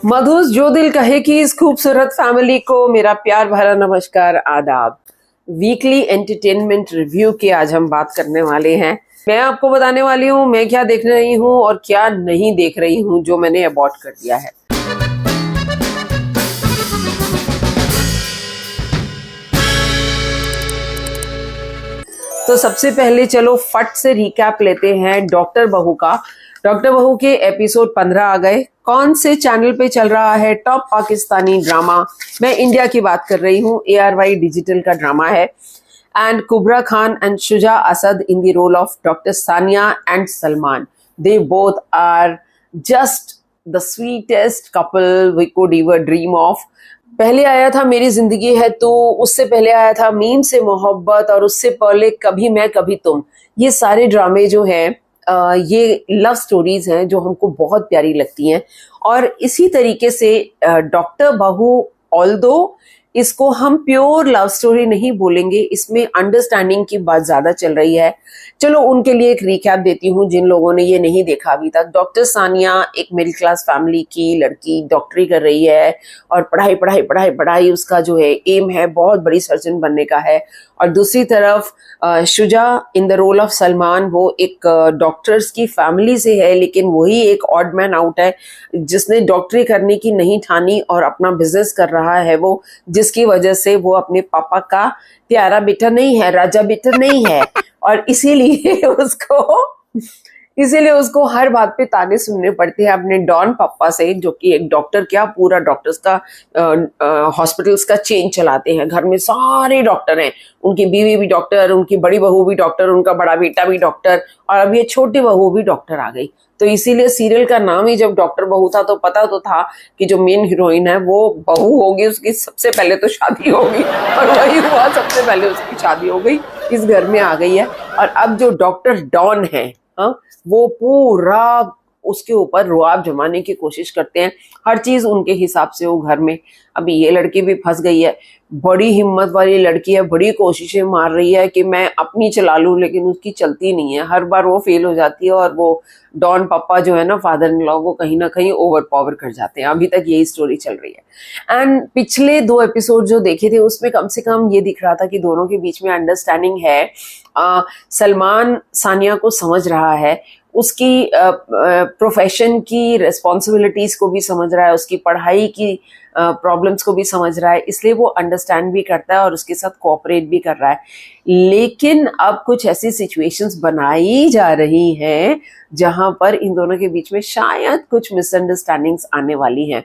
मधुस जो दिल कहे कि इस खूबसूरत फैमिली को मेरा प्यार भरा नमस्कार आदाब। वीकली एंटरटेनमेंट रिव्यू की आज हम बात करने वाले हैं। मैं आपको बताने वाली हूँ मैं क्या देख रही हूँ और क्या नहीं देख रही हूँ जो मैंने अबॉर्ट कर दिया है। तो सबसे पहले चलो फट से रिकैप लेते हैं डॉक्टर बहू का। डॉक्टर बहू के एपिसोड 15 आ गए। कौन से चैनल पे चल रहा है? Top Pakistani drama. मैं इंडिया की बात कर रही हूँ, ARY डिजिटल का ड्रामा है। And Kubra Khan and Shuja Asad in the role of doctor Sania and Salman. They both are just the sweetest couple we could ever dream of. पहले आया था मेरी जिंदगी है तो, उससे पहले आया था मीम से मोहब्बत, और उससे पहले कभी मैं कभी तुम। ये सारे ड्रामे जो हैं ये लव स्टोरीज हैं जो हमको बहुत प्यारी लगती हैं। और इसी तरीके से डॉक्टर बहू, ऑल्दो इसको हम प्योर लव स्टोरी नहीं बोलेंगे, इसमें अंडरस्टैंडिंग की बात ज्यादा चल रही है। चलो उनके लिए एक रिकैप देती हूँ जिन लोगों ने ये नहीं देखा अभी तक। डॉक्टर सानिया एक मिडिल क्लास फैमिली की लड़की, डॉक्टरी कर रही है और पढ़ाई पढ़ाई पढ़ाई पढ़ाई उसका जो है एम है बहुत बड़ी सर्जन बनने का है। और दूसरी तरफ Shuja in the role of Salman, वो एक डॉक्टर्स की फैमिली से है लेकिन वही एक ऑड मैन आउट है जिसने डॉक्टरी करने की नहीं ठानी और अपना बिजनेस कर रहा है वो, जिसकी वजह से वो अपने पापा का प्यारा बेटा नहीं है, राजा बेटा नहीं है। और इसीलिए उसको हर बात पे ताने सुनने पड़ते हैं अपने डॉन पापा से, जो कि एक डॉक्टर क्या पूरा डॉक्टर्स का हॉस्पिटल्स का चेन चलाते हैं। घर में सारे डॉक्टर हैं, उनकी बीवी भी डॉक्टर, उनकी बड़ी बहू भी डॉक्टर, उनका बड़ा बेटा भी डॉक्टर, और अब ये छोटी बहू भी डॉक्टर आ गई। तो इसीलिए सीरियल का नाम ही जब डॉक्टर बहू था तो पता तो था कि जो मेन हीरोइन है वो बहू होगी, उसकी सबसे पहले तो शादी होगी, और वही हुआ, सबसे पहले उसकी शादी हो गई, इस घर में आ गई है। और अब जो डॉक्टर डॉन है, हाँ, वो पूरा उसके ऊपर रुआब जमाने की कोशिश करते हैं, हर चीज उनके हिसाब से वो घर में। अभी ये लड़की भी फंस गई है, बड़ी हिम्मत वाली लड़की है, बड़ी कोशिशें मार रही है कि मैं अपनी चला लूं, लेकिन उसकी चलती नहीं है, हर बार वो फेल हो जाती है। और वो डॉन पापा जो है ना, फादर इन लॉ, वो कहीं ना कहीं ओवर पावर कर जाते हैं। अभी तक यही स्टोरी चल रही है। एंड पिछले 2 एपिसोड जो देखे थे उसमें कम से कम ये दिख रहा था कि दोनों के बीच में अंडरस्टैंडिंग है। सलमान सानिया को समझ रहा है, उसकी प्रोफेशन की रिस्पॉन्सिबिलिटीज को भी समझ रहा है, उसकी पढ़ाई की प्रॉब्लम्स को भी समझ रहा है, इसलिए वो अंडरस्टैंड भी करता है और उसके साथ कोऑपरेट भी कर रहा है। लेकिन अब कुछ ऐसी सिचुएशंस बनाई जा रही हैं जहां पर इन दोनों के बीच में शायद कुछ मिसअंडरस्टैंडिंग्स आने वाली हैं।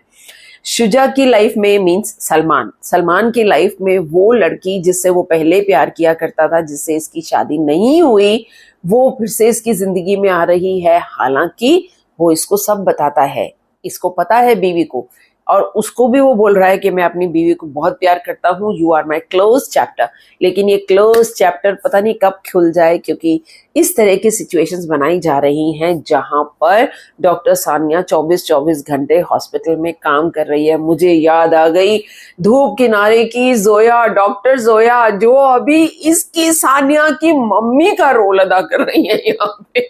शुजा की लाइफ में मीन्स सलमान की लाइफ में वो लड़की जिससे वो पहले प्यार किया करता था, जिससे इसकी शादी नहीं हुई, वो फिर से इसकी जिंदगी में आ रही है। हालांकि वो इसको सब बताता है, इसको पता है बीवी को, और उसको भी वो बोल रहा है कि मैं अपनी बीवी को बहुत प्यार करता हूँ, you are my close chapter. लेकिन ये क्लोज चैप्टर पता नहीं कब खुल जाए, क्योंकि इस तरह की सिचुएशंस बनाई जा रही हैं जहां पर डॉक्टर सानिया 24-24 घंटे हॉस्पिटल में काम कर रही है। मुझे याद आ गई धूप किनारे की जोया, डॉक्टर जोया, जो अभी इसकी सानिया की मम्मी का रोल अदा कर रही है यहाँ पे।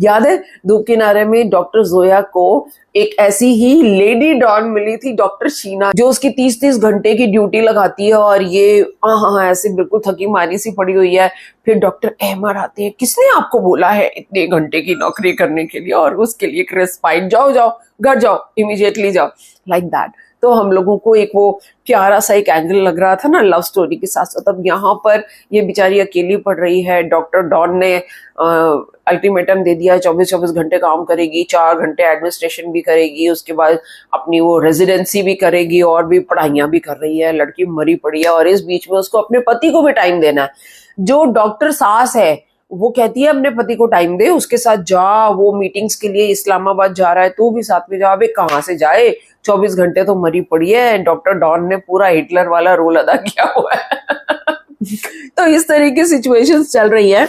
याद है धूप किनारे में डॉक्टर जोया को एक ऐसी ही लेडी डॉन मिली थी, डॉक्टर शीना, जो उसकी 30-30 घंटे की ड्यूटी लगाती है और ये हाँ ऐसे बिल्कुल थकी मारी सी पड़ी हुई है। फिर डॉक्टर अहमद आते हैं, किसने आपको बोला है इतने घंटे की नौकरी करने के लिए, और उसके लिए एक रेस्पाइट, जाओ जाओ घर जाओ, इमीडिएटली जाओ, लाइक दैट। तो हम लोगों को एक वो प्यारा सा एक एंगल लग रहा था ना लव स्टोरी के साथ साथ। अब यहाँ पर ये बेचारी अकेली पड़ रही है। डॉक्टर डॉन ने अल्टीमेटम दे दिया, 24-24 घंटे काम करेगी, 4 घंटे एडमिनिस्ट्रेशन भी करेगी, उसके बाद अपनी वो रेजिडेंसी भी करेगी और भी पढ़ाइयाँ भी कर रही है। लड़की मरी पड़ी है और इस बीच में उसको अपने पति को भी टाइम देना है। जो डॉक्टर सास है वो कहती है अपने पति को टाइम दे, उसके साथ जा, वो मीटिंग्स के लिए इस्लामाबाद जा रहा है, तू भी साथ में जा। अबे कहाँ से जाए, 24 घंटे तो मरी पड़ी है। डॉक्टर डॉन ने पूरा हिटलर वाला रोल अदा किया हुआ है। तो इस तरह की सिचुएशंस चल रही है,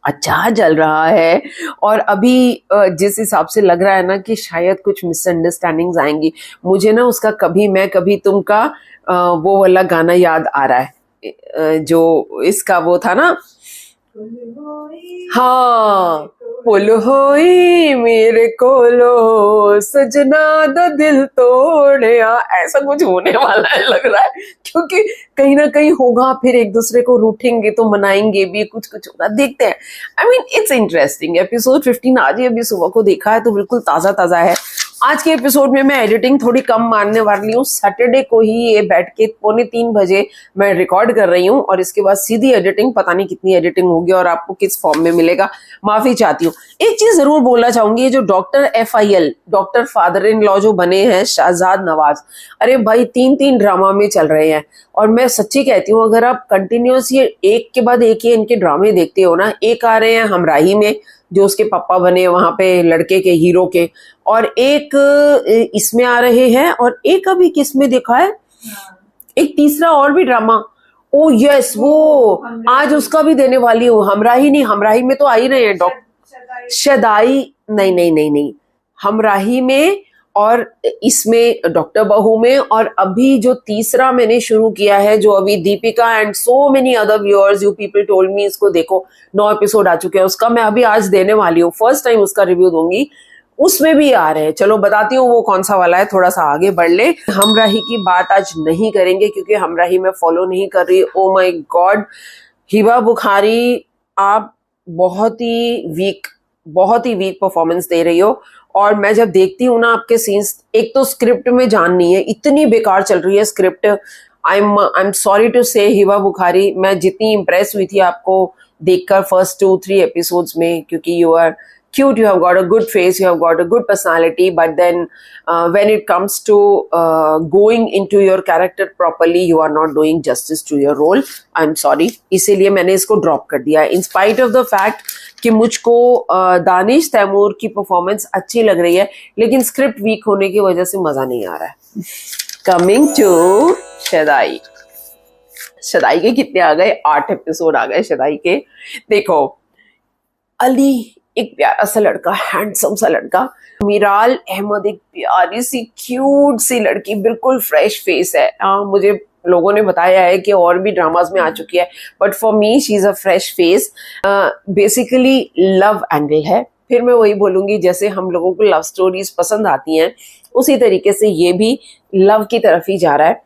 अच्छा चल रहा है। और अभी जिस हिसाब से लग रहा है ना कि शायद कुछ मिसअंडरस्टैंडिंग्स आएंगी, मुझे ना उसका कभी मैं कभी तुम का वो वाला गाना याद आ रहा है, जो इसका वो था ना, हाँ, पुल होई मेरे कोलो सजना दा दिल तोड़या, ऐसा कुछ होने वाला है लग रहा है, क्योंकि कहीं ना कहीं होगा, फिर एक दूसरे को रूठेंगे तो मनाएंगे भी, कुछ कुछ होगा, देखते हैं। I mean it's interesting. Episode 15 आज ही अभी सुबह को देखा है तो बिल्कुल ताजा ताजा है। आज के एपिसोड में मैं एडिटिंग थोड़ी कम मानने वाली हूँ। सैटरडे को ही ये बैठ के 2:45 मैं रिकॉर्ड कर रही हूँ और इसके बाद सीधी एडिटिंग, पता नहीं कितनी एडिटिंग होगी और आपको किस फॉर्म में मिलेगा, माफी चाहती हूँ। एक चीज जरूर बोलना चाहूंगी, ये जो doctor FIL, doctor father in law जो बने हैं शाहजाद नवाज, अरे भाई 3 ड्रामा में चल रहे हैं। और मैं सच्ची कहती हूँ, अगर आप कंटिन्यूस ये एक के बाद एक ही इनके ड्रामे देखते हो ना, एक आ रहे हैं हमराही में जो उसके पापा बने वहां पे लड़के के हीरो के, और एक इसमें आ रहे हैं, और एक अभी किस में देखा है, एक तीसरा और भी ड्रामा, ओ यस वो आज उसका भी देने वाली हूँ। हमराही नहीं, हमराही में तो आ ही रहे हैं डॉक्टर शदाई, नहीं नहीं नहीं नहीं, हमराही में और इसमें डॉक्टर बहू में, और अभी जो तीसरा मैंने शुरू किया है जो अभी Deepika and so many other viewers you people told me इसको देखो, 9 एपिसोड आ चुके हैं, उसका मैं अभी आज देने वाली हूँ, फर्स्ट टाइम उसका रिव्यू दूंगी। उसमें भी आ रहे हैं, चलो बताती हूँ वो कौन सा वाला है, थोड़ा सा आगे बढ़ ले। हमराही की बात आज नहीं करेंगे क्योंकि हमराही मैं फॉलो नहीं कर रही। Oh my God, Hiba Bukhari आप बहुत ही वीक परफॉर्मेंस दे रही हो। और मैं जब देखती हूँ ना आपके सीन्स, एक तो स्क्रिप्ट में जान नहीं है, इतनी बेकार चल रही है script. I am sorry to say Hiba Bukhari, मैं जितनी इम्प्रेस हुई थी आपको देखकर फर्स्ट 2-3 एपिसोड्स में, क्योंकि you are cute, you have got a good face, you have got a good personality, but then when it comes to going into your character properly, you are not doing justice to your role. I'm sorry, इसीलिए मैंने इसको drop कर दिया। In spite of the fact कि मुझको दानिश तैमूर की performance अच्छी लग रही है, लेकिन स्क्रिप्ट वीक होने की वजह से मजा नहीं आ रहा है। कमिंग टू शदाई, शदाई के कितने आ गए, 8 एपिसोड आ गए शदाई के। देखो, अली एक प्यारा सा लड़का, हैंडसम सा लड़का, मिराल अहमद एक प्यारी सी क्यूट सी लड़की, बिल्कुल फ्रेश फेस है। मुझे लोगों ने बताया है कि और भी ड्रामाज में आ चुकी है, but for me she is a fresh face. Basically love angle है, फिर मैं वही बोलूंगी जैसे हम लोगों को लव स्टोरीज पसंद आती हैं उसी तरीके से ये भी लव की तरफ ही जा रहा है।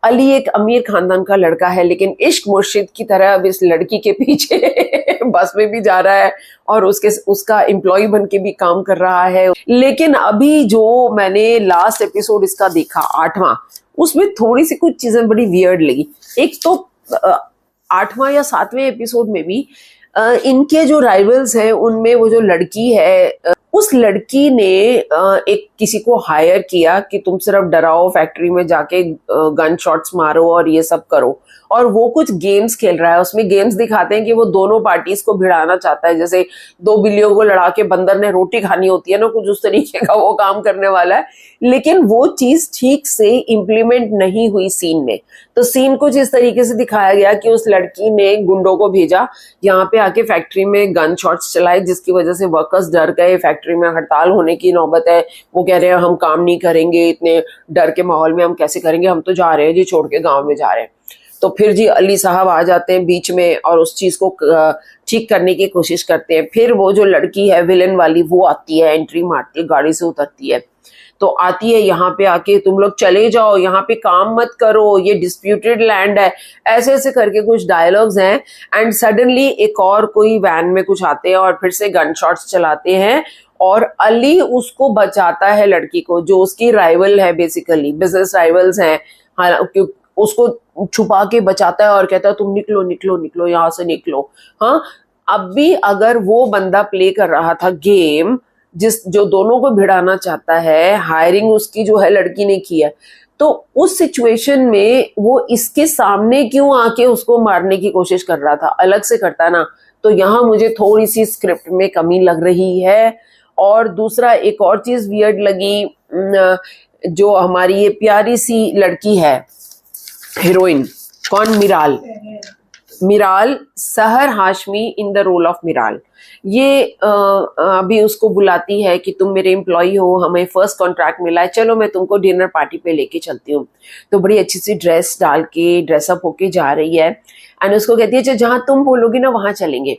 अली एक अमीर खानदान का लड़का है, लेकिन इश्क मुर्शिद की तरह अब इस लड़की के पीछे बस में भी जा रहा है और उसका एम्प्लॉय बन के भी काम कर रहा है। लेकिन अभी जो मैंने लास्ट एपिसोड इसका देखा 8वां, उसमें थोड़ी सी कुछ चीजें बड़ी वियर्ड लगी। एक तो 8वां या 7वें एपिसोड में भी इनके जो राइवल्स हैं उनमें वो जो लड़की है, उस लड़की ने एक किसी को हायर किया कि तुम सिर्फ डराओ, फैक्ट्री में जाके गन शॉट्स मारो और ये सब करो, और वो कुछ गेम्स खेल रहा है। उसमें गेम्स दिखाते हैं कि वो दोनों पार्टीज को भिड़ाना चाहता है, जैसे 2 बिल्लियों को लड़ा के बंदर ने रोटी खानी होती है ना, कुछ उस तरीके का वो काम करने वाला है। लेकिन वो चीज ठीक से इम्प्लीमेंट नहीं हुई सीन में। तो सीन कुछ इस तरीके से दिखाया गया कि उस लड़की ने गुंडों को भेजा यहाँ पे आके फैक्ट्री में गन शॉट्स चलाए, जिसकी वजह से वर्कर्स डर गए, फैक्ट्री में हड़ताल होने की नौबत है। वो कह रहे हैं हम काम नहीं करेंगे, इतने डर के माहौल में हम कैसे करेंगे, हम तो जा रहे हैं जी, छोड़ के गाँव में जा रहे हैं। तो फिर जी अली साहब आ जाते हैं बीच में और उस चीज को ठीक करने की कोशिश करते हैं। फिर वो जो लड़की है विलन वाली, वो आती है, एंट्री मारती है, गाड़ी से उतरती है, तो आती है यहाँ पे आके, तुम लोग चले जाओ, यहाँ पे काम मत करो, ये डिस्प्यूटेड लैंड है, ऐसे ऐसे करके कुछ डायलॉग्स हैं। एंड सडनली एक और कोई वैन में कुछ आते हैं और फिर से गन शॉट्स चलाते हैं, और अली उसको बचाता है, लड़की को, जो उसकी राइवल है, बेसिकली बिजनेस राइवल्स हैं, हालांकि उसको छुपा के बचाता है और कहता है तुम निकलो निकलो निकलो, यहाँ से निकलो। हाँ, अब भी अगर वो बंदा प्ले कर रहा था गेम जो दोनों को भिड़ाना चाहता है, हायरिंग उसकी जो है लड़की ने की है, तो उस सिचुएशन में वो इसके सामने क्यों आके उसको मारने की कोशिश कर रहा था, अलग से करता ना। तो यहाँ मुझे थोड़ी सी स्क्रिप्ट में कमी लग रही है। और दूसरा एक और चीज वियर्ड लगी, जो हमारी ये प्यारी सी लड़की है हीरोइन, कौन, Miral Sehar Hashmi in the role of Miral. ये अभी उसको बुलाती है कि तुम मेरे एम्प्लॉय हो, हमें फर्स्ट कॉन्ट्रैक्ट मिला है, चलो मैं तुमको डिनर पार्टी पे लेके चलती हूँ। तो बड़ी अच्छी सी ड्रेस डाल के ड्रेसअप होके जा रही है, एंड उसको कहती है जहाँ तुम बोलोगी ना वहां चलेंगे।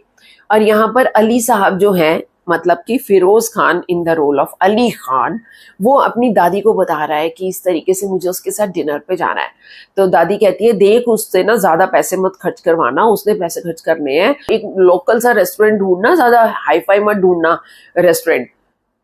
और यहाँ पर अली साहब जो हैं, मतलब कि Feroze Khan in the role of Ali Khan, वो अपनी दादी को बता रहा है कि इस तरीके से मुझे उसके साथ डिनर पे जाना है। तो दादी कहती है देख उससे ना ज्यादा पैसे मत खर्च करवाना, उसने पैसे खर्च करने हैं, एक लोकल सा रेस्टोरेंट ढूंढना, ज्यादा हाई फाई मत ढूंढना रेस्टोरेंट।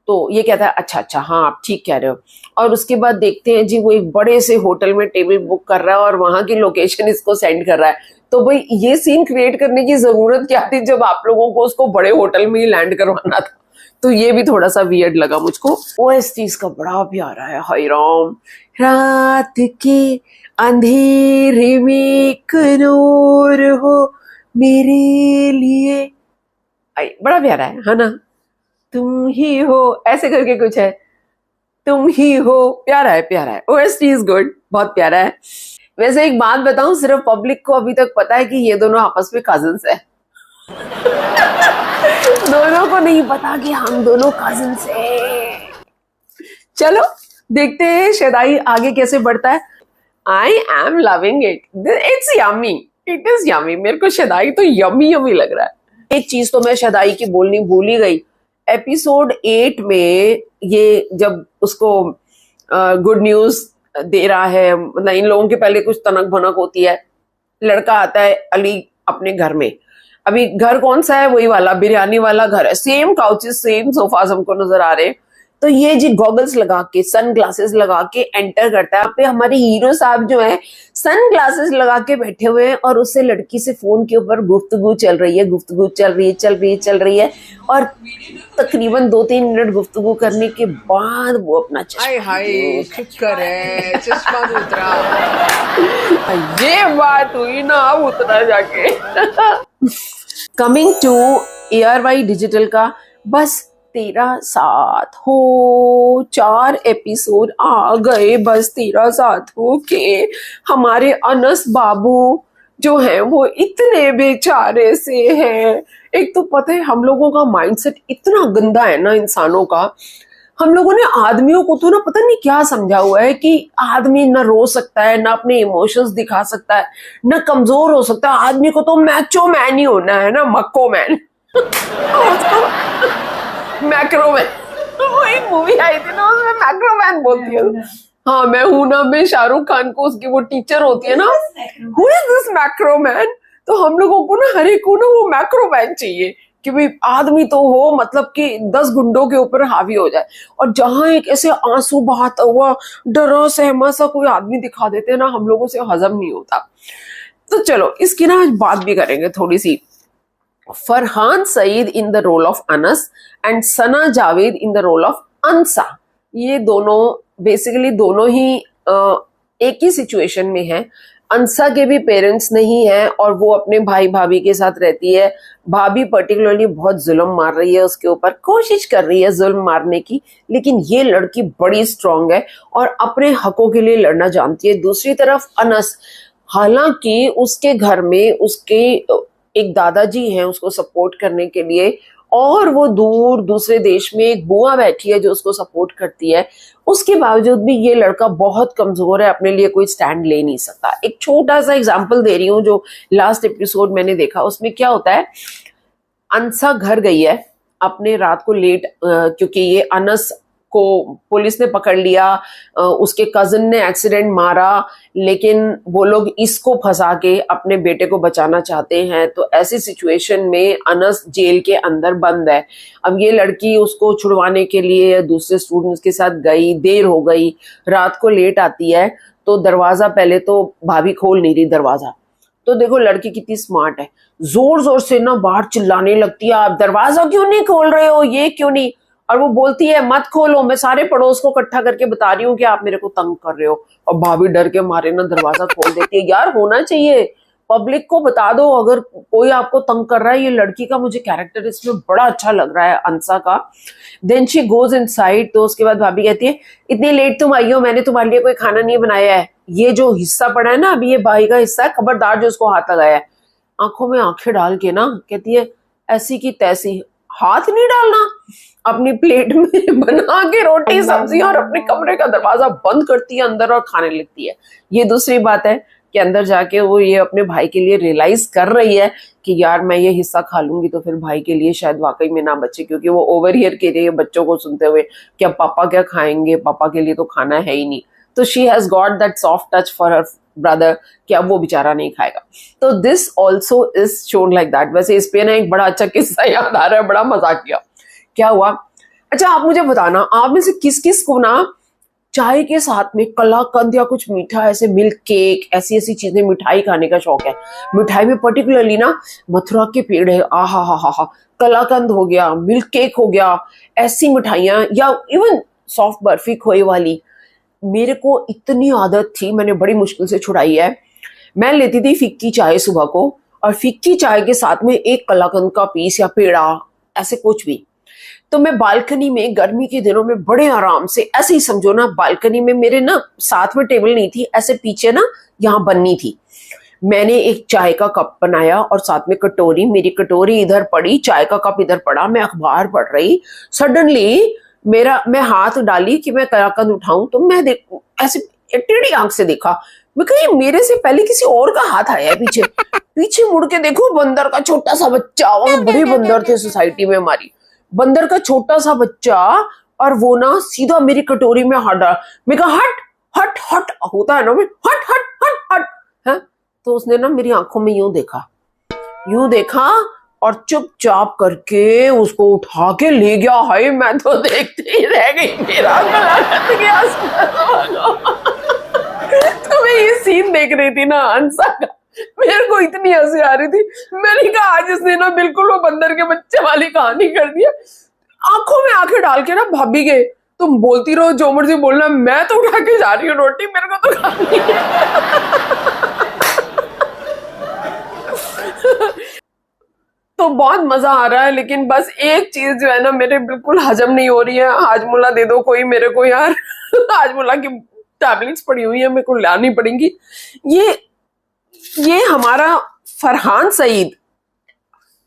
तो ये कहता है अच्छा अच्छा हाँ आप ठीक कह रहे हो। और उसके बाद देखते हैं जी वो एक बड़े से होटल में टेबल बुक कर रहा है और वहां की लोकेशन इसको सेंड कर रहा है। तो भाई ये सीन क्रिएट करने की जरूरत क्या थी जब आप लोगों को उसको बड़े होटल में ही लैंड करवाना था। तो ये भी थोड़ा सा वियर्ड लगा मुझको। ओएसटी इसका बड़ा प्यारा है, हाय राम। रात के अंधेरे में एक नूर हो मेरे लिए, बड़ा प्यारा है ना। तुम ही हो ऐसे करके कुछ है, तुम ही हो, प्यारा है प्यारा है। ओएसटी इज गुड, बहुत प्यारा है। वैसे एक बात बताऊं, सिर्फ पब्लिक को अभी तक पता है कि ये दोनों आपस में कजिन्स है। दोनों को नहीं पता कि हम दोनों कजिन्स हैं। चलो देखते हैं शदाई आगे कैसे बढ़ता है। I am loving it, it's yummy, it is yummy. मेरे को शदाई तो यम्मी यम्मी लग रहा है। एक चीज तो मैं शदाई की बोलनी भूल ही गई। एपिसोड 8 में ये जब उसको गुड न्यूज दे रहा है, मतलब इन लोगों के पहले कुछ तनक भनक होती है, लड़का आता है अली अपने घर में। अभी घर कौन सा है, वही वाला बिरयानी वाला घर है, सेम काउचेस सेम सोफास हमको नजर आ रहे हैं। तो ये जी गॉगल्स लगा के सन ग्लासेस लगा के एंटर करता है। पे हमारे हीरो साहब जो है सन ग्लासेस लगा के बैठे हुए हैं और उससे लड़की से फोन के ऊपर गुफ्तगू चल रही है, गुफ्तगू चल रही है। और तकरीबन 2-3 मिनट गुफ्तगू करने के बाद वो अपना चश्मा उतरा। ये बात हुई ना, अब उतरा जाके। कमिंग टू ARY डिजिटल का बस तेरा साथ हो, 4 एपिसोड आ गए बस तेरा साथ हो के। हमारे अनस बाबू जो है वो इतने बेचारे से हैं। एक तो पता है हम लोगों का माइंडसेट इतना गंदा है ना इंसानों का। हम लोगों ने आदमियों को तो ना पता नहीं क्या समझा हुआ है कि आदमी ना रो सकता है, ना अपने इमोशंस दिखा सकता है, ना कमजोर हो सकता है। आदमी को तो मैचो मैन ही होना है ना, मक्को मैन। मैक्रोमैन, वो एक मूवी आई थी ना उसमें मैक्रोमैन बोलती है। हाँ मैं हूं ना, मैं शाहरुख खान को उसकी वो टीचर होती है ना, हु इज दिस मैक्रोमैन। तो हम लोगों को ना हर एक को ना वो मैक्रोमैन चाहिए कि भाई आदमी तो हो मतलब कि 10 गुंडों के ऊपर हावी हो जाए। और जहां एक ऐसे आंसू बहाता हुआ डरा सहमा सा कोई आदमी दिखा देते हैं ना, हम लोगों से हजम नहीं होता। तो चलो इसकी ना आज बात भी करेंगे थोड़ी सी। Farhan Saeed in the role of Anas and Sana Javed in the role of Ansa. ये दोनों बेसिकली दोनों ही एक ही सिचुएशन में है। अंसा के भी पेरेंट्स नहीं है और वो अपने भाई भाभी के साथ रहती है। भाभी पर्टिकुलरली बहुत जुल्म मार रही है उसके ऊपर, कोशिश कर रही है जुल्म मारने की, लेकिन ये लड़की बड़ी स्ट्रांग है और अपने हकों के लिए लड़ना जानती है। दूसरी तरफ अनस, हालांकि उसके घर में उसके एक दादाजी हैं उसको सपोर्ट करने के लिए, और वो दूर दूसरे देश में एक बुआ बैठी है जो उसको सपोर्ट करती है, उसके बावजूद भी ये लड़का बहुत कमजोर है, अपने लिए कोई स्टैंड ले नहीं सकता। एक छोटा सा एग्जांपल दे रही हूँ जो लास्ट एपिसोड मैंने देखा। उसमें क्या होता है, अंसा घर गई है अपने रात को लेट, क्योंकि ये अनस को पुलिस ने पकड़ लिया, उसके कजिन ने एक्सीडेंट मारा, लेकिन वो लोग इसको फंसा के अपने बेटे को बचाना चाहते हैं। तो ऐसी सिचुएशन में अनस जेल के अंदर बंद है। अब ये लड़की उसको छुड़वाने के लिए दूसरे स्टूडेंट्स के साथ गई, देर हो गई, रात को लेट आती है। तो दरवाजा पहले तो भाभी खोल नहीं रही दरवाजा, तो देखो लड़की कितनी स्मार्ट है, जोर जोर से ना बाहर चिल्लाने लगती है, आप दरवाजा क्यों नहीं खोल रहे हो, ये क्यों नहीं। और वो बोलती है मत खोलो, मैं सारे पड़ोस को इकट्ठा करके बता रही हूँ कि आप मेरे को तंग कर रहे हो। और भाभी डर के मारे ना दरवाजा खोल देती है। यार होना चाहिए, पब्लिक को बता दो अगर कोई आपको तंग कर रहा है। ये लड़की का मुझे कैरेक्टर इसमें बड़ा अच्छा लग रहा है, अंसा का। Then she goes inside. तो उसके बाद भाभी कहती है इतनी लेट तुम आई हो, मैंने तुम्हारे लिए कोई खाना नहीं बनाया है, ये जो हिस्सा पड़ा है ना अभी ये भाई का हिस्सा है, खबरदार जो उसको हाथ लगाया है। आंखों में आंखें डाल के ना कहती है ऐसी की तैसी, हाथ नहीं डालना। अपनी प्लेट में बना के रोटी सब्जी और अपने कमरे का दरवाजा बंद करती है अंदर और खाने लगती है। ये दूसरी बात है। कि अंदर जाके वो ये अपने भाई के लिए रियलाइज कर रही है कि यार मैं ये हिस्सा खा लूंगी तो फिर भाई के लिए शायद वाकई में ना बचे, क्योंकि वो ओवर हियर के लिए बच्चों को सुनते हुए कि अब पापा क्या खाएंगे, पापा के लिए तो खाना है ही नहीं। तो she has got that soft touch for her brother कि अब वो बेचारा नहीं खाएगा। तो this also is shown like that. वैसे इस पे ना एक बड़ा अच्छा किस्सा याद आ रहा है, बड़ा मजाक किया। क्या हुआ, अच्छा आप मुझे बताना, आप में से किस किस को ना चाय के साथ में कलाकंद या कुछ मीठा, ऐसे मिल्क केक, ऐसी ऐसी चीजें मिठाई खाने का शौक है। मिठाई में पर्टिकुलरली ना मथुरा के पेड़ है, आहा हा हा हा, कलाकंद हो गया, मिल्क केक हो गया, ऐसी मिठाइयां, या इवन सॉफ्ट बर्फी खोए वाली। मेरे को इतनी आदत थी, मैंने बड़ी मुश्किल से छुड़ाई है। मैं लेती थी फिक्की चाय सुबह को, और फिक्की चाय के साथ में एक कलाकंद का पीस या पेड़ा, ऐसे कुछ भी। तो मैं बालकनी में गर्मी के दिनों में बड़े आराम से, ऐसे ही समझो ना, बालकनी में मेरे ना साथ में टेबल नहीं थी, ऐसे पीछे ना यहाँ बननी थी। मैंने एक चाय का कप बनाया और साथ में कटोरी, मेरी कटोरी इधर पड़ी, चाय का कप इधर पड़ा, मैं अखबार पढ़ रही। सडनली मैं हाथ डाली कि मैं कलाकंद उठाऊं, तो मैं ऐसे टेढ़ी आंख से देखा। मैं कही मेरे से पहले किसी और का हाथ आया है पीछे। पीछे मुड़ के देखो, बंदर का छोटा सा बच्चा, और बड़े बंदर थे सोसाइटी में हमारी, बंदर का छोटा सा बच्चा, और वो ना सीधा मेरी कटोरी में हाथ डाला। मैं कहा हट हट हट, होता है ना, मैं हट हट हट हट है। तो उसने ना मेरी आंखों में यूं देखा और चुपचाप करके उसको उठा के ले गया। हाय मैं तो देखते ही रह गई, मेरा गला कट गया। तो मैं ये सीन देख रही थी ना हंसा का, मेरे को इतनी हंसी आ रही थी। मैंने कहा आज इसने ना बिल्कुल वो बंदर के बच्चे वाली कहानी कर दी। आंखों में आंखें डाल के ना भाभी गए, तुम बोलती रहो जो मर्जी बोलना, मैं तो उठा के जा रही हूँ रोटी, मेरे को तो खानी है। तो बहुत मजा आ रहा है, लेकिन बस एक चीज जो है ना मेरे बिल्कुल हजम नहीं हो रही है। हाजमोला दे दो कोई मेरे को यार। हाजमोला की टैबलेट्स पड़ी हुई है, मेरे को लानी पड़ेंगी। ये हमारा फरहान सईद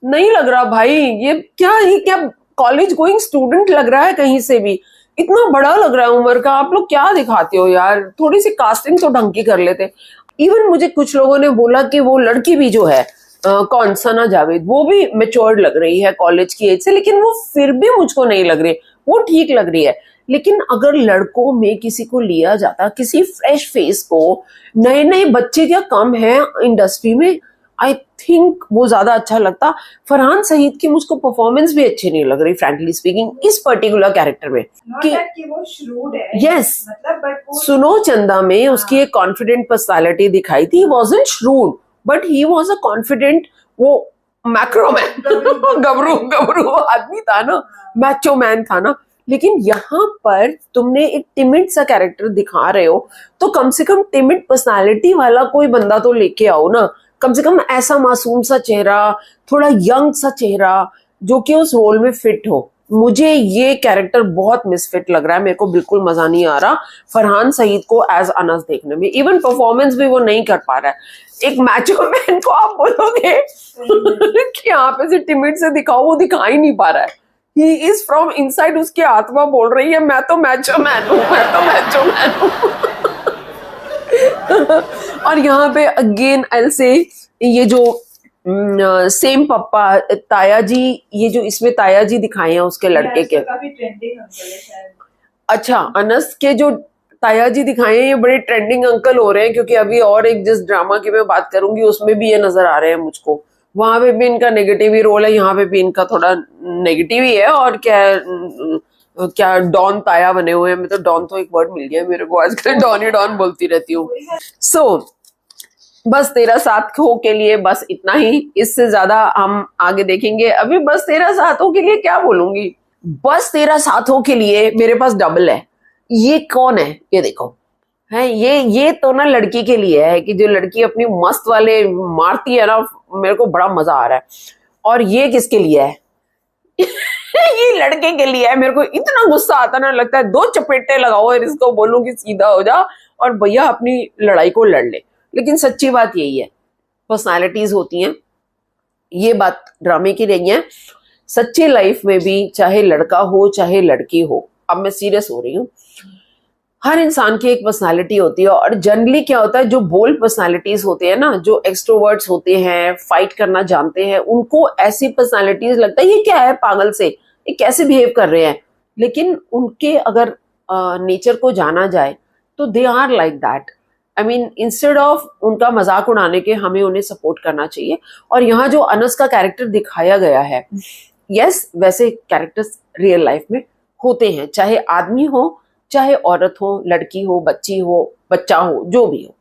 नहीं लग रहा भाई, ये क्या कॉलेज गोइंग स्टूडेंट लग रहा है कहीं से भी, इतना बड़ा लग रहा है उम्र का। आप लोग क्या दिखाते हो यार, थोड़ी सी कास्टिंग तो ढंग की कर लेते। इवन मुझे कुछ लोगों ने बोला कि वो लड़की भी जो है कौन सना जावेद, वो भी मेच्योर्ड लग रही है कॉलेज की एज से, लेकिन वो फिर भी मुझको नहीं लग रही, वो ठीक लग रही है। लेकिन अगर लड़कों में किसी को लिया जाता, किसी फ्रेश फेस को, नए नए बच्चे क्या कम है इंडस्ट्री में, आई थिंक वो ज्यादा अच्छा लगता। फरहान सईद की मुझको परफॉर्मेंस भी अच्छी नहीं लग रही फ्रैंकली स्पीकिंग इस पर्टिकुलर कैरेक्टर में। कि वो श्रूड है, यस, मतलब सुनो चंदा में उसकी एक कॉन्फिडेंट पर्सनालिटी दिखाई थी, wasn't shrewd but he was a confident, वो मैक्रोमैन, गबरू आदमी था ना, मैचो मैन था ना। लेकिन यहाँ पर तुमने एक टिमिड सा कैरेक्टर दिखा रहे हो, तो कम से कम टिमिड पर्सनालिटी वाला कोई बंदा तो लेके आओ ना, कम से कम ऐसा मासूम सा चेहरा, थोड़ा यंग सा चेहरा जो कि उस रोल में फिट हो। मुझे ये कैरेक्टर बहुत मिसफिट लग रहा है, मेरे को बिल्कुल मजा नहीं आ रहा फरहान सईद को एज अनस देखने में। इवन परफॉर्मेंस भी वो नहीं कर पा रहा है। एक मैचो मैन को आप बोलोगे कि आप ऐसे टिमिड से दिखाओ, वो दिखा ही नहीं पा रहा है। ही इज फ्रॉम इनसाइड, उसकी आत्मा बोल रही है मैं तो मैचो मैन हूँ, मैं तो मैचो मैन हूँ। और यहाँ पे अगेन आई से ये जो सेम पप्पा ताया जी, ये जो इसमें ताया जी दिखाए हैं उसके लड़के के, काफी ट्रेंडिंग अंकल है शायद। अच्छा अनस के जो ताया जी दिखाए हैं ये बड़े ट्रेंडिंग अंकल हो रहे हैं, क्योंकि अभी और एक जिस ड्रामा की मैं बात करूंगी उसमें भी ये नजर आ रहे हैं मुझको। वहां पे भी इनका नेगेटिव ही रोल है, यहाँ पे भी इनका थोड़ा नेगेटिव ही है। और क्या डॉन ताया बने हुए हैं। मैं तो डॉन तो एक वर्ड मिल गया मेरे को आजकल, डॉन ही डॉन बोलती रहती हूँ। सो बस तेरा साथ हो के लिए बस इतना ही, इससे ज्यादा हम आगे देखेंगे। अभी बस तेरा साथ हो के लिए क्या बोलूंगी, बस तेरा साथ हो के लिए मेरे पास डबल है। ये कौन है ये देखो, है ये तो ना लड़की के लिए है कि जो लड़की अपनी मस्त वाले मारती है ना, मेरे को बड़ा मजा आ रहा है। और ये किसके लिए है? ये लड़के के लिए है। मेरे को इतना गुस्सा आता ना, लगता है दो चपेटे लगाओ और इसको बोलूं कि सीधा हो जा और भैया अपनी लड़ाई को लड़ ले। लेकिन सच्ची बात यही है, पर्सनालिटीज होती हैं, ये बात ड्रामे की नहीं है। सच्ची लाइफ में भी चाहे लड़का हो चाहे लड़की हो, अब मैं सीरियस हो रही हूँ, हर इंसान की एक पर्सनालिटी होती है, और जनरली क्या होता है, जो बोल्ड पर्सनालिटीज होते हैं ना, जो एक्सट्रोवर्ट्स होते हैं, फाइट करना जानते हैं, उनको ऐसी पर्सनालिटीज लगता है ये क्या है पागल से, ये कैसे बिहेव कर रहे हैं। लेकिन उनके अगर नेचर को जाना जाए तो they are like that. I mean, instead of उनका मजाक उड़ाने के हमें उन्हें सपोर्ट करना चाहिए। और यहाँ जो अनस का कैरेक्टर दिखाया गया है, यस, वैसे कैरेक्टर्स रियल लाइफ में होते हैं, चाहे आदमी हो, चाहे औरत हो, लड़की हो, बच्ची हो, बच्चा हो, जो भी हो।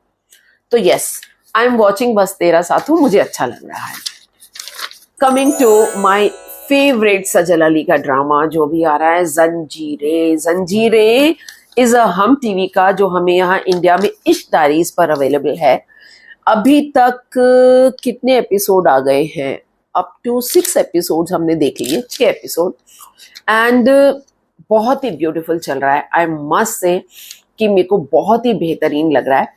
तो यस, आई एम वॉचिंग बस तेरा साथू, मुझे अच्छा लग रहा है। कमिंग टू माई फेवरेट सजल अली का ड्रामा जो भी आ रहा है, जंजीरें। जंजीरें इज अ हम टीवी का, जो हमें यहाँ इंडिया में इश्क डायरीज पर अवेलेबल है। अभी तक कितने एपिसोड आ गए हैं? अप टू 6 एपिसोड हमने देख लिए, 6 एपिसोड, एंड बहुत ही ब्यूटीफुल चल रहा है। आई मस्ट से कि मेरे को बहुत ही बेहतरीन लग रहा है।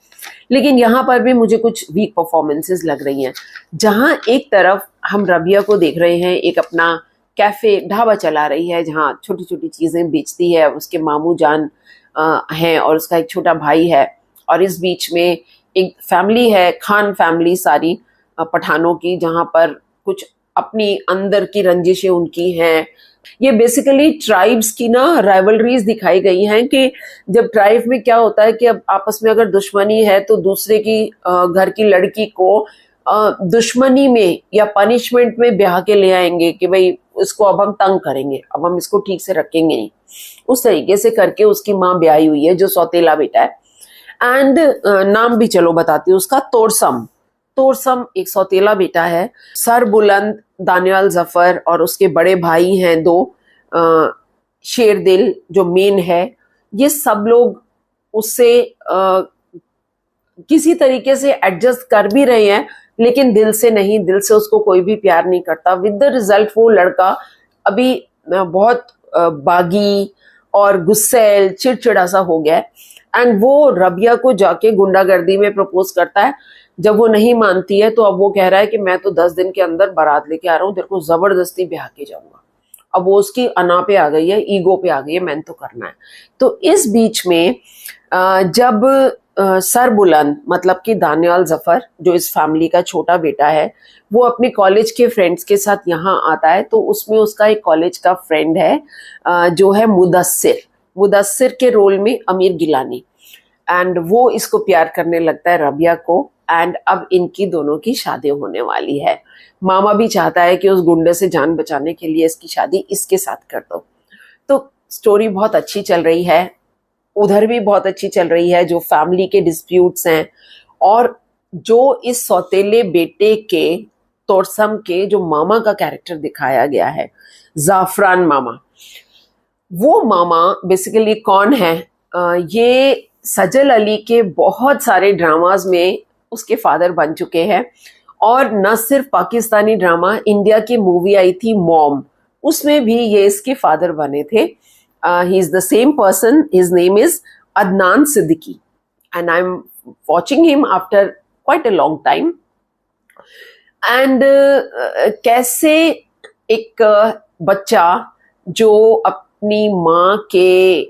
लेकिन यहाँ पर भी मुझे कुछ वीक परफॉर्मेंसेस लग रही हैं। जहाँ एक तरफ हम रबिया को देख रहे हैं, एक अपना कैफे ढाबा चला रही है, जहाँ छोटी छोटी चीजें बेचती है, उसके मामू जान हैं और उसका एक छोटा भाई है, और इस बीच में एक फैमिली है, खान फैमिली सारी पठानों की, जहाँ पर कुछ अपनी अंदर की रंजिशें उनकी हैं। ये बेसिकली ट्राइब्स की ना राइवलरीज दिखाई गई हैं कि जब ट्राइब में क्या होता है कि अब आपस में अगर दुश्मनी है तो दूसरे की घर की लड़की को दुश्मनी में या पनिशमेंट में ब्याह के ले आएंगे कि भाई इसको अब हम तंग करेंगे, अब हम इसको ठीक से रखेंगे नहीं। उस तरीके से करके उसकी माँ ब्याही हुई है, जो सौतेला बेटा है। एंड नाम भी चलो बताती हूँ उसका, तोरसम। तोरसम एक सौतेला बेटा है। सरबुलंद, दानियाल जफर और उसके बड़े भाई हैं 2, शेरदिल जो मेन है। ये सब लोग उससे किसी तरीके से एडजस्ट कर भी रहे हैं, लेकिन दिल से नहीं, दिल से उसको कोई भी प्यार नहीं करता। विद द रिजल्ट वो लड़का अभी बहुत बागी और गुस्सैल, चिड़चिड़ा सा हो गया है। एंड वो रबिया को जाके गुंडागर्दी में प्रपोज करता है। जब वो नहीं मानती है तो अब वो कह रहा है कि मैं तो 10 दिन के अंदर बारात लेके आ रहा हूँ, तेरे को जबरदस्ती ब्याह के जाऊंगा। अब वो उसकी अना पे आ गई है, ईगो पे आ गई है, मैंने तो करना है। तो इस बीच में जब सरबुलंद मतलब कि दानियाल जफर जो इस फैमिली का छोटा बेटा है, वो अपने कॉलेज के फ्रेंड्स के साथ यहाँ आता है, तो उसमें उसका एक कॉलेज का फ्रेंड है जो है मुदस्सिर। मुदस्सिर के रोल में अमीर गिलानी। एंड वो इसको प्यार करने लगता है रबिया को। एंड अब इनकी दोनों की शादी होने वाली है। मामा भी चाहता है कि उस गुंडे से जान बचाने के लिए इसकी शादी इसके साथ कर दो। तो स्टोरी बहुत अच्छी चल रही है, उधर भी बहुत अच्छी चल रही है। जो फैमिली के डिस्प्यूट्स हैं और जो इस सौतेले बेटे के तोरसम के जो मामा का कैरेक्टर दिखाया गया है, जाफरान मामा, वो मामा बेसिकली कौन है? ये सजल अली के बहुत सारे ड्रामाज में उसके फादर बन चुके हैं। और न सिर्फ पाकिस्तानी ड्रामा, इंडिया की मूवी आई थी मॉम, उसमें भी ये इसके फादर बने थे। He is the same person, his name is Adnan Siddiqui, and I am watching him after quite a long time. And कैसे एक बच्चा जो अपनी माँ के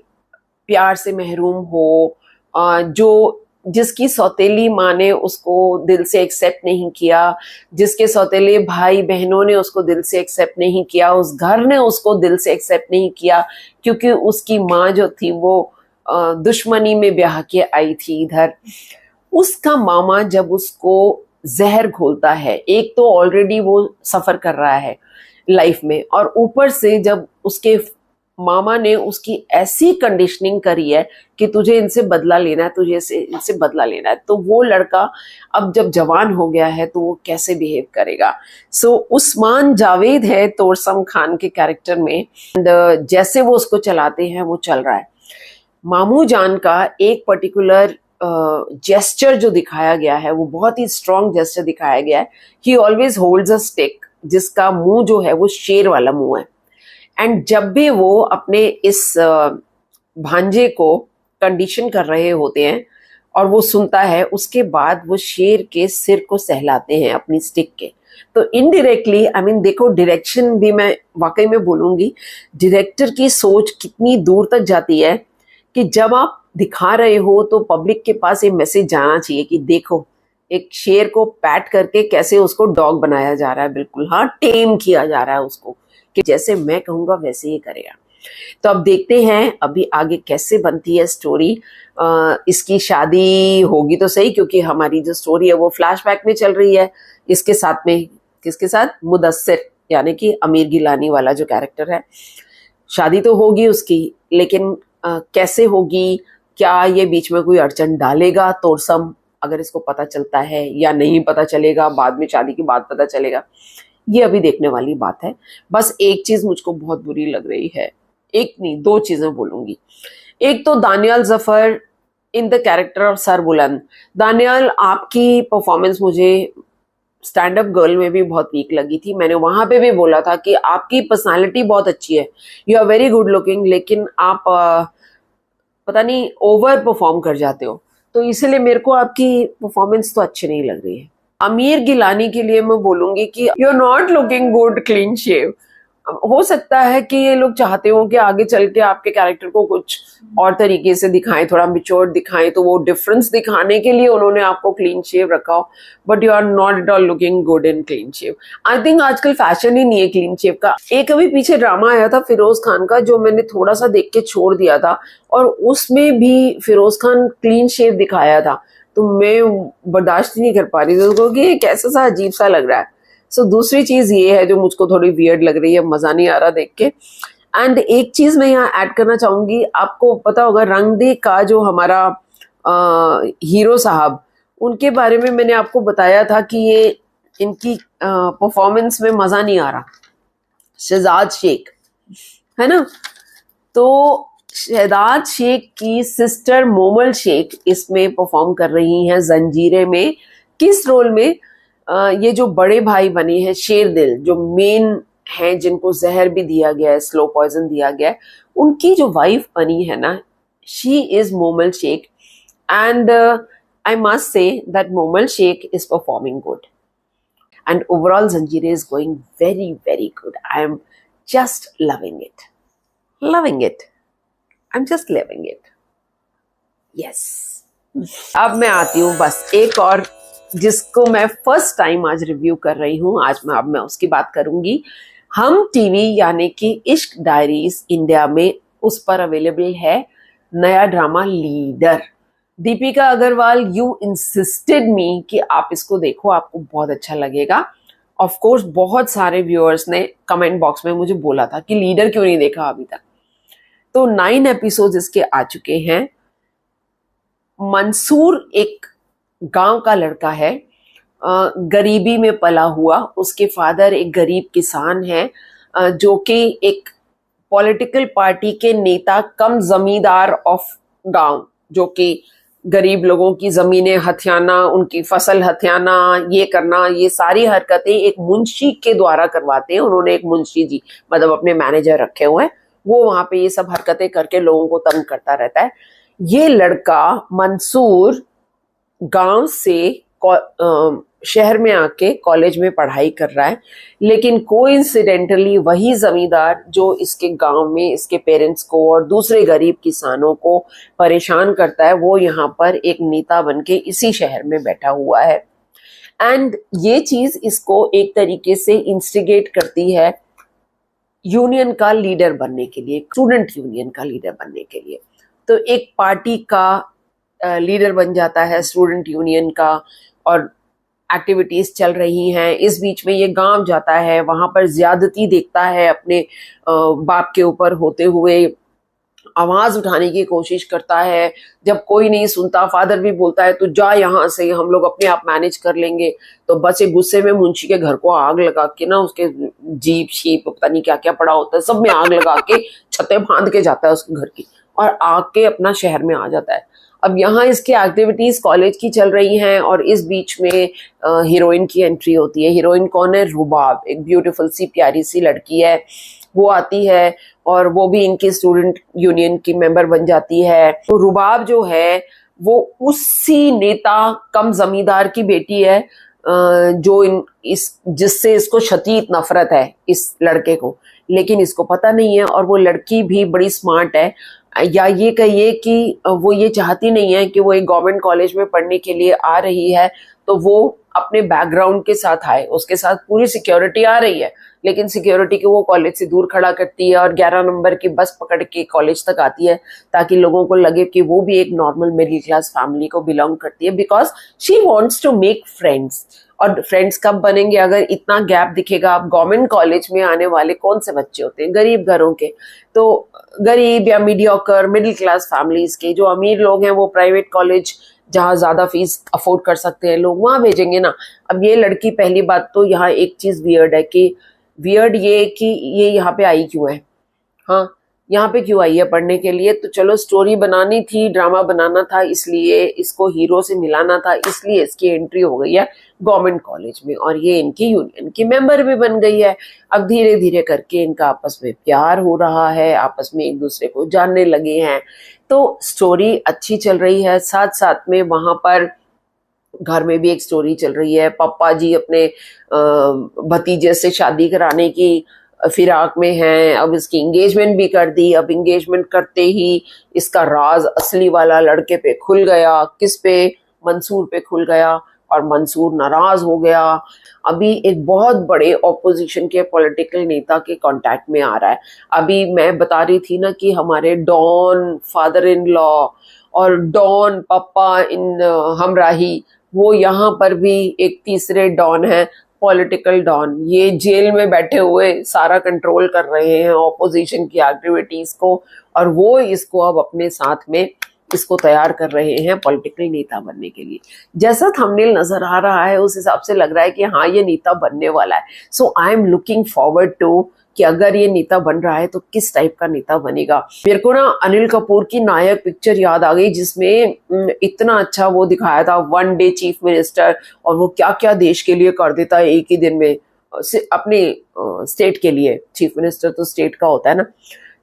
प्यार से महरूम हो, जो जिसकी सौतेली माँ ने उसको दिल से एक्सेप्ट नहीं किया, जिसके सौतेले भाई बहनों ने उसको दिल से एक्सेप्ट नहीं किया, उस घर ने उसको दिल से एक्सेप्ट नहीं किया, क्योंकि उसकी माँ जो थी वो दुश्मनी में ब्याह के आई थी इधर। उसका मामा जब उसको जहर घोलता है, एक तो ऑलरेडी वो सफर कर रहा है लाइफ में, और ऊपर से जब उसके मामा ने उसकी ऐसी कंडीशनिंग करी है कि तुझे इनसे बदला लेना है, तुझे इनसे बदला लेना है, तो वो लड़का अब जब जवान हो गया है तो वो कैसे बिहेव करेगा। सो उस्मान जावेद है तोरसम खान के कैरेक्टर में, एंड जैसे वो उसको चलाते हैं वो चल रहा है। मामू जान का एक पर्टिकुलर जेस्चर जो दिखाया गया है वो बहुत ही स्ट्रॉन्ग जेस्चर दिखाया गया है। ही ऑलवेज होल्ड्स अ स्टिक, जिसका मुंह जो है वो शेर वाला मुंह है। एंड जब भी वो अपने इस भांजे को कंडीशन कर रहे होते हैं और वो सुनता है, उसके बाद वो शेर के सिर को सहलाते हैं अपनी स्टिक के। तो इनडायरेक्टली आई मीन देखो, डायरेक्शन भी मैं वाकई में बोलूंगी, डायरेक्टर की सोच कितनी दूर तक जाती है कि जब आप दिखा रहे हो तो पब्लिक के पास ये मैसेज जाना चाहिए कि देखो एक शेर को पैट करके कैसे उसको डॉग बनाया जा रहा है, बिल्कुल हाँ टेम किया जा रहा है उसको, कि जैसे मैं कहूँगा वैसे ही करेगा। तो अब देखते हैं अभी आगे कैसे बनती है स्टोरी। इसकी शादी होगी तो सही, क्योंकि हमारी जो स्टोरी है वो फ्लैशबैक में चल रही है। इसके साथ में किसके साथ, मुदस्सिर यानी कि आमिर गिलानी वाला जो कैरेक्टर है। शादी तो होगी उसकी, लेकिन कैसे होगी, क्या ये बीच में कोई अड़चन डालेगा तोरसम, अगर इसको पता चलता है या नहीं पता चलेगा, बाद में शादी के बाद पता चलेगा, ये अभी देखने वाली बात है। बस एक चीज मुझको बहुत बुरी लग रही है, एक नहीं दो चीजें बोलूंगी। एक तो Daniyal Zafar in the character of Sarbuland. Daniyal आपकी परफॉर्मेंस मुझे स्टैंड अप गर्ल में भी बहुत वीक लगी थी। मैंने वहां पे भी बोला था कि आपकी पर्सनालिटी बहुत अच्छी है, you are very good looking, लेकिन आप पता नहीं ओवर परफॉर्म कर जाते हो, तो इसीलिए मेरे को आपकी परफॉर्मेंस तो अच्छी नहीं लग रही है। आमिर गिलानी के लिए मैं बोलूंगी कि you are not looking good clean shave. हो सकता है कि ये लोग चाहते हो कि आगे चल के आपके कैरेक्टर को कुछ और तरीके से दिखाएं, थोड़ा मिच्योर दिखाएं, तो वो डिफरेंस दिखाने के लिए उन्होंने आपको क्लीन शेव रखा हो, but you are not at all looking good in clean shave. I think आजकल फैशन ही नहीं है क्लीन शेव का। एक अभी पीछे ड्रामा आया था फिरोज खान का, जो मैंने थोड़ा सा देख के छोड़ दिया था, और उसमें भी फिरोज खान क्लीन शेव दिखाया था, तो मैं बर्दाश्त ही नहीं कर पा रही थी उसको कि कैसा सा अजीब सा लग रहा है। सो दूसरी चीज ये है जो मुझको थोड़ी वियर्ड लग रही है, मजा नहीं आ रहा देख के। एंड एक चीज मैं यहाँ ऐड करना चाहूंगी, आपको पता होगा रंग दे का जो हमारा हीरो साहब, उनके बारे में मैंने आपको बताया था कि ये इनकी परफॉर्मेंस में मजा नहीं आ रहा। शहजाद शेख है ना, तो शहजाद शेख की सिस्टर मोमल शेख इसमें परफॉर्म कर रही हैं जंजीरे में। किस रोल में, ये जो बड़े भाई बने हैं शेरदिल, जो मेन हैं जिनको जहर भी दिया गया है, स्लो पॉइजन दिया गया है, उनकी जो वाइफ बनी है ना, she is Momal Sheikh. And I must say that Momal Sheikh is performing good, and overall Zanjeere is going very very good. I am just loving it, loving it, I am just loving it, yes. अब मैं आती हूँ बस एक और, जिसको मैं फर्स्ट टाइम आज रिव्यू कर रही हूँ, आज मैं उसकी बात करूंगी। हम टीवी यानी कि इश्क डायरीज इंडिया में उस पर अवेलेबल है नया drama leader. Deepika Agarwal, you insisted me कि आप इसको देखो, आपको बहुत अच्छा लगेगा। ऑफ कोर्स बहुत सारे व्यूअर्स ने कमेंट बॉक्स में मुझे बोला था कि लीडर क्यों नहीं देखा अभी तक। तो 9 एपिसोड इसके आ चुके हैं। मंसूर एक गांव का लड़का है, गरीबी में पला हुआ। उसके फादर एक गरीब किसान है, जो कि एक पॉलिटिकल पार्टी के नेता कम जमींदार ऑफ गांव, जो कि गरीब लोगों की जमीनें हथियाना, उनकी फसल हथियाना, ये करना, ये सारी हरकतें एक मुंशी के द्वारा करवाते हैं। उन्होंने एक मुंशी जी मतलब अपने मैनेजर रखे हुए हैं, वो वहां पे ये सब हरकतें करके लोगों को तंग करता रहता है। ये लड़का मंसूर गांव से शहर में आके कॉलेज में पढ़ाई कर रहा है, लेकिन कोइंसिडेंटली वही जमींदार जो इसके गांव में इसके पेरेंट्स को और दूसरे गरीब किसानों को परेशान करता है, वो यहाँ पर एक नेता बनके इसी शहर में बैठा हुआ है। एंड ये चीज इसको एक तरीके से इंस्टिगेट करती है यूनियन का लीडर बनने के लिए, स्टूडेंट यूनियन का लीडर बनने के लिए। तो एक पार्टी का लीडर बन जाता है स्टूडेंट यूनियन का, और एक्टिविटीज चल रही हैं। इस बीच में ये गांव जाता है, वहां पर ज्यादती देखता है अपने बाप के ऊपर होते हुए, आवाज उठाने की कोशिश करता है। जब कोई नहीं सुनता, फादर भी बोलता है तो जा यहाँ से, हम लोग अपने आप मैनेज कर लेंगे। तो बस एक गुस्से में मुंशी के घर को आग लगा के ना, उसके जीप शीप पता नहीं क्या क्या पड़ा होता है, सब में आग लगा के छतें बांध के जाता है उसके घर की, और आग के अपना शहर में आ जाता है। अब यहाँ इसकी एक्टिविटीज कॉलेज की चल रही हैं, और इस बीच में हीरोइन की एंट्री होती है। हीरोइन कौन है? रुबाब, एक ब्यूटीफुल सी प्यारी सी लड़की है। वो आती है और वो भी इनकी स्टूडेंट यूनियन की मेंबर बन जाती है। तो रुबाब जो है वो उसी नेता कम जमींदार की बेटी है, जो जिससे इसको शदीद नफरत है इस लड़के को, लेकिन इसको पता नहीं है। और वो लड़की भी बड़ी स्मार्ट है, या ये कहिए कि वो ये चाहती नहीं है कि वो एक गवर्नमेंट कॉलेज में पढ़ने के लिए आ रही है तो वो अपने बैकग्राउंड के साथ आए, उसके साथ पूरी सिक्योरिटी आ रही है, लेकिन सिक्योरिटी को वो कॉलेज से दूर खड़ा करती है और 11 नंबर की बस पकड़ के कॉलेज तक आती है ताकि लोगों को लगे कि वो भी एक नॉर्मल मिडिल क्लास फैमिली को बिलोंग करती है, because she wants to make friends. और फ्रेंड्स कब बनेंगे अगर इतना गैप दिखेगा? आप गवर्नमेंट कॉलेज में आने वाले कौन से बच्चे होते हैं? गरीब घरों के। तो गरीब या मीडियोकर मिडिल क्लास फैमिलीज के, जो अमीर लोग हैं वो प्राइवेट कॉलेज जहाँ ज्यादा फीस अफोर्ड कर सकते हैं लोग वहां भेजेंगे ना। अब ये लड़की, पहली बात तो यहाँ एक चीज वियर्ड है कि वियर्ड ये कि ये यहाँ पे आई क्यों है। हाँ, यहाँ पे क्यों आई है पढ़ने के लिए? तो चलो स्टोरी बनानी थी, ड्रामा बनाना था, इसलिए इसको हीरो से मिलाना था, इसलिए इसकी एंट्री हो गई है गवर्नमेंट कॉलेज में और ये इनकी यूनियन की मेंबर भी बन गई है। अब धीरे धीरे करके इनका आपस में प्यार हो रहा है, आपस में एक दूसरे को जानने लगे हैं, तो स्टोरी अच्छी चल रही है। साथ साथ में वहां पर घर में भी एक स्टोरी चल रही है। पापा जी अपने भतीजे से शादी कराने की फिराक में हैं, अब इसकी एंगेजमेंट भी कर दी। अब एंगेजमेंट करते ही इसका राज असली वाला लड़के पे खुल गया। किस पे? मंसूर पे खुल गया और मंसूर नाराज हो गया। अभी एक बहुत बड़े ऑपोजिशन के पॉलिटिकल नेता के कांटेक्ट में आ रहा है। अभी मैं बता रही थी ना कि हमारे डॉन फादर इन लॉ और डॉन पापा इन हमराही, वो यहाँ पर भी एक तीसरे डॉन है, पॉलिटिकल डॉन। ये जेल में बैठे हुए सारा कंट्रोल कर रहे हैं ऑपोजिशन की एक्टिविटीज को, और वो इसको अब अपने साथ में इसको तैयार कर रहे हैं पॉलिटिकल नेता बनने के लिए। जैसा थंबनेल नजर आ रहा है उस हिसाब से लग रहा है कि हाँ ये नेता बनने वाला है। So I am looking forward to कि अगर ये नेता बन रहा है तो किस टाइप का नेता बनेगा। मेरे को ना अनिल कपूर की नायक पिक्चर याद आ गई जिसमें इतना अच्छा वो दिखाया था, वन डे चीफ मिनिस्टर, और वो क्या क्या देश के लिए कर देता है एक ही दिन में, अपने स्टेट के लिए। चीफ मिनिस्टर तो स्टेट का होता है ना,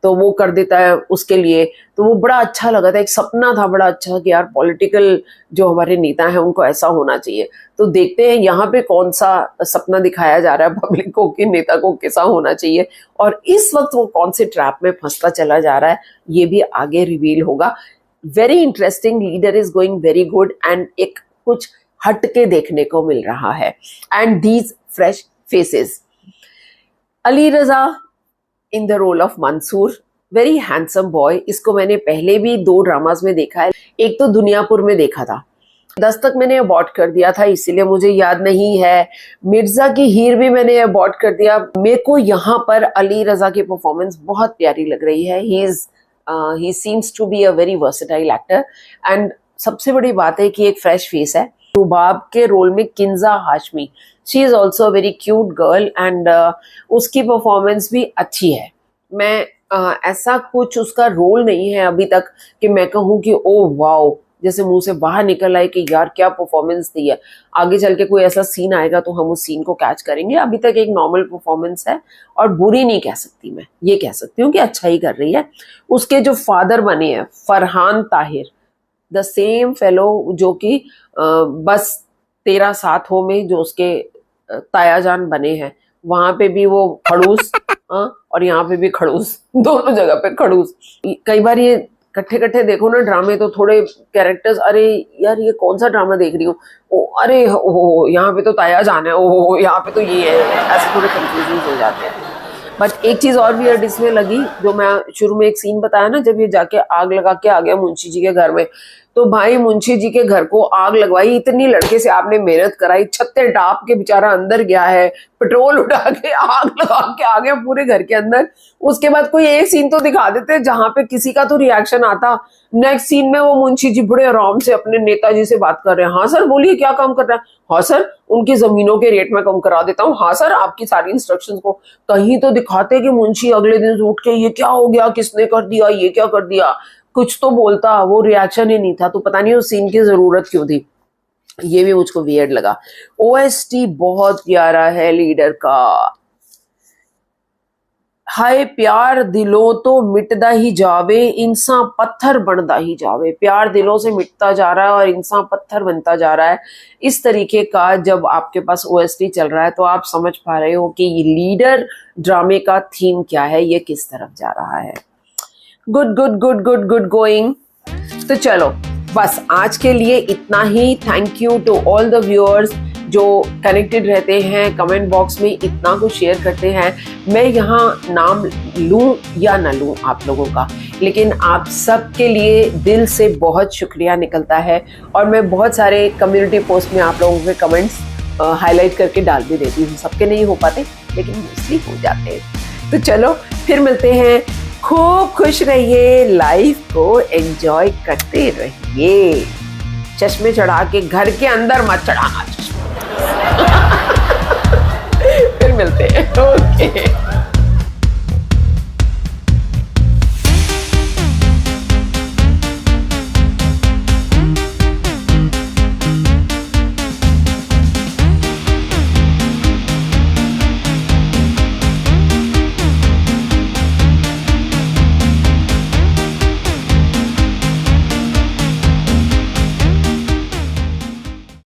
तो वो कर देता है उसके लिए। तो वो बड़ा अच्छा लगा था, एक सपना था बड़ा अच्छा कि यार पॉलिटिकल जो हमारे नेता हैं उनको ऐसा होना चाहिए। तो देखते हैं यहाँ पे कौन सा सपना दिखाया जा रहा है पब्लिक को कि नेता को कैसा होना चाहिए, और इस वक्त वो कौन से ट्रैप में फंसता चला जा रहा है ये भी आगे रिवील होगा। Very interesting, leader is going very good, and एक कुछ हट के देखने को मिल रहा है। And these fresh faces, Ali Raza in the role of Mansoor, very handsome boy. इसको मैंने पहले भी 2 ड्रामास में देखा है, एक तो दुनियापुर में देखा था, दस्तक मैंने अबॉर्ट कर दिया था इसीलिए मुझे याद नहीं है। मिर्जा की हीर भी मैंने अबॉर्ट कर दिया। मेरे को यहाँ पर अली रजा की परफॉर्मेंस बहुत प्यारी लग रही है। He seems to be a very versatile actor, and सबसे बड़ी बात है कि एक फ्रेश फेस है। रुबाब के रोल में Kinza Hashmi, she is also a very cute girl, and उसकी परफॉर्मेंस भी अच्छी है। मैं ऐसा कुछ उसका रोल नहीं है अभी तक कि मैं कहूँ कि ओ वाओ, जैसे मुंह से बाहर निकल आए कि यार क्या परफॉर्मेंस दी है। आगे चल के कोई ऐसा सीन आएगा तो हम उस सीन को कैच करेंगे। अभी तक एक नॉर्मल परफॉर्मेंस है, और बुरी नहीं कह सकती, मैं ये कह सकती हूँ कि अच्छा ही कर रही है। उसके जो फादर बने हैं Farhan Tahir, the same fellow जो कि बस 13 साथ हो में जो उसके तायाजान बने हैं, वहां पे भी वो खड़ूस और यहाँ पे भी खड़ूस, दोनों जगह पे खड़ूस। कई बार ये कट्ठे कट्ठे देखो ना ड्रामे तो थोड़े कैरेक्टर्स, अरे यार ये कौन सा ड्रामा देख रही हूँ, ओ अरे ओ यहाँ पे तो तायाजान है, ओ यहाँ पे तो ये है, ऐसे थोड़े कंफ्यूजन हो जाते हैं। बट एक चीज और भी इसमें लगी, जो मैं शुरू में एक सीन बताया ना, जब ये जाके आग लगा के आ गया मुंशी जी के घर में, तो भाई मुंशी जी के घर को आग लगवाई, इतनी लड़के से आपने मेहनत कराई, छत्ते टाप के बेचारा अंदर गया है, पेट्रोल उठा के आग लगा के आ गया पूरे घर के अंदर। उसके बाद कोई एक सीन तो दिखा देते जहां पे किसी का तो रिएक्शन आता। नेक्स्ट सीन में वो मुंशी जी बड़े आराम से अपने नेताजी से बात कर रहे हैं। हाँ सर बोलिए क्या काम कर रहा है? हाँ सर उनकी जमीनों के रेट में कम करा देता हूँ। हाँ सर आपकी सारी इंस्ट्रक्शंस को। कहीं तो दिखाते कि मुंशी अगले दिन उठ के ये क्या हो गया, किसने कर दिया, ये क्या कर दिया, कुछ तो बोलता। वो रिएक्शन ही नहीं था, तो पता नहीं उस सीन की जरूरत क्यों थी, ये भी मुझको वियर्ड लगा। ओएसटी बहुत प्यारा है लीडर का। हाय प्यार दिलों तो मिटदा ही जावे, इंसान पत्थर बनता ही जावे। प्यार दिलों से मिटता जा रहा है और इंसान पत्थर बनता जा रहा है। इस तरीके का जब आपके पास ओएसटी चल रहा है तो आप समझ पा रहे हो कि ये लीडर ड्रामे का थीम क्या है, ये किस तरफ जा रहा है। Good good good good good going. तो चलो बस आज के लिए इतना ही। Thank you to all the viewers जो कनेक्टेड रहते हैं, कमेंट बॉक्स में इतना कुछ शेयर करते हैं। मैं यहाँ नाम लूँ या ना लूँ आप लोगों का, लेकिन आप सबके लिए दिल से बहुत शुक्रिया निकलता है। और मैं बहुत सारे कम्युनिटी पोस्ट में आप लोगों के कमेंट्स हाईलाइट करके डाल भी देती हूँ। सबके नहीं हो पाते लेकिन मोस्टली हो जाते हैं। तो चलो फिर मिलते हैं। खूब खुश रहिए, लाइफ को एंजॉय करते रहिए। चश्मे चढ़ा के घर के अंदर मत चढ़ाना चश्मे। फिर मिलते हैं। ओके।